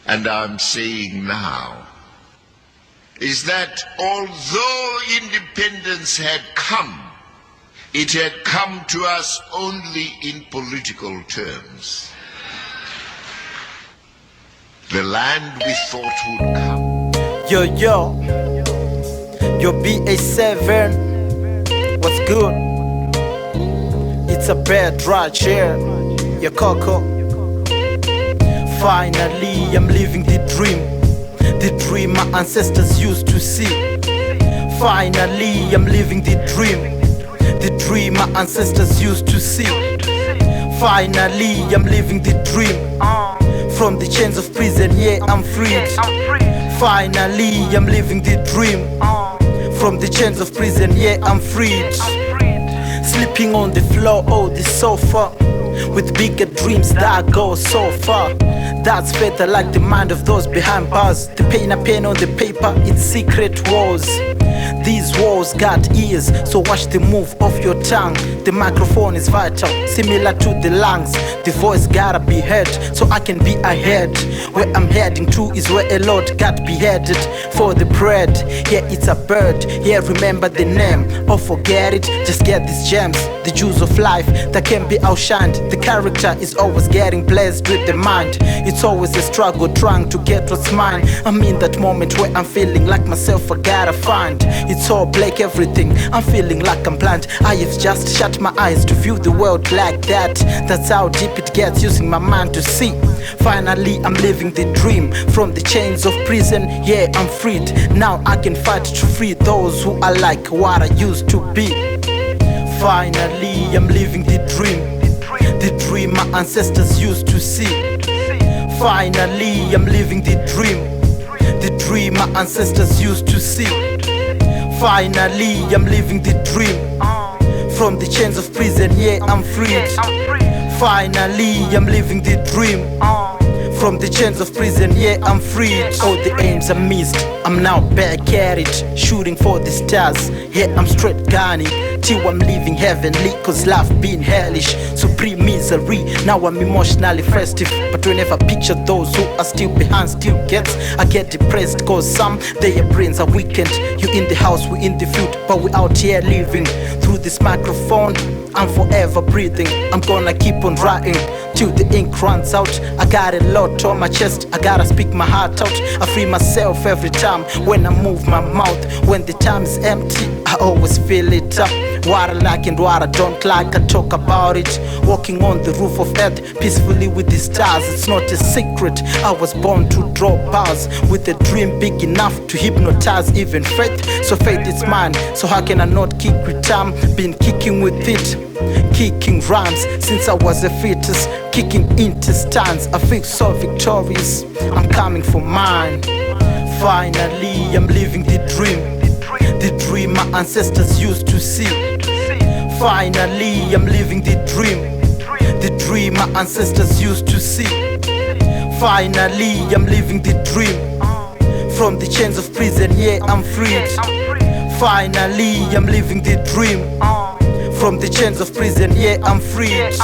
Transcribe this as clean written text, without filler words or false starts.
and I'm saying now, is that although independence had come, it had come to us only in political terms. The land we thought would come. Yo, BA7, what's good? It's a bad right here, your Coco. Finally, I'm living the dream my ancestors used to see. Finally, I'm living the dream my ancestors used to see. Finally, I'm living the dream. From the chains of prison, yeah, I'm freed. Finally, I'm living the dream. From the chains of prison, yeah, I'm freed. Sleeping on the floor, oh, the sofa, with bigger dreams that go so far. That's better like the mind of those behind bars. The pain I pen on the paper, it's secret wars. These walls got ears, so watch the move of your tongue. The microphone is vital, similar to the lungs. The voice gotta be heard, so I can be ahead. Where I'm heading to is where a lot got beheaded for the bread. Yeah, it's a bird, yeah, remember the name or forget it, just get these gems. The jewels of life that can be outshined. The character is always getting blessed with the mind. It's always a struggle trying to get what's mine. I'm in that moment where I'm feeling like myself, I gotta find. It's all black, everything, I'm feeling like I'm blind. I have just shut my eyes to view the world like that. That's how deep it gets, using my mind to see. Finally, I'm living the dream. From the chains of prison, yeah, I'm freed. Now I can fight to free those who are like what I used to be. Finally, I'm living the dream my ancestors used to see. Finally, I'm living the dream my ancestors used to see. Finally, I'm living the dream. From the chains of prison, yeah, I'm freed. Finally, I'm living the dream. From the chains of prison, yeah, I'm freed. All the aims I missed, I'm now back at it, shooting for the stars. Yeah, I'm straight gunning till I'm living heavenly, cause life been hellish, supreme misery. Now I'm emotionally festive, but whenever I picture those who are still behind still gets, I get depressed, cause some their brains are weakened. You in the house, we in the field, but we out here living. Through this microphone, I'm forever breathing. I'm gonna keep on writing till the ink runs out. I got a lot on my chest, I gotta speak my heart out. I free myself every time when I move my mouth. When the time is empty, I always fill it up. What I like and what I don't like, I talk about it. Walking on the roof of earth, peacefully with the stars. It's not a secret, I was born to draw bars, with a dream big enough to hypnotize even faith. So faith is mine, so how can I not kick with time? Been kicking with it, kicking rhymes since I was a fetus, kicking into stands. I feel so victorious, I'm coming for mine. Finally, I'm living the dream my ancestors used to see. Finally, I'm living the dream my ancestors used to see. Finally, I'm living the dream. From the chains of prison, yeah, I'm freed. Finally, I'm living the dream. From the chains of prison, yeah, I'm freed.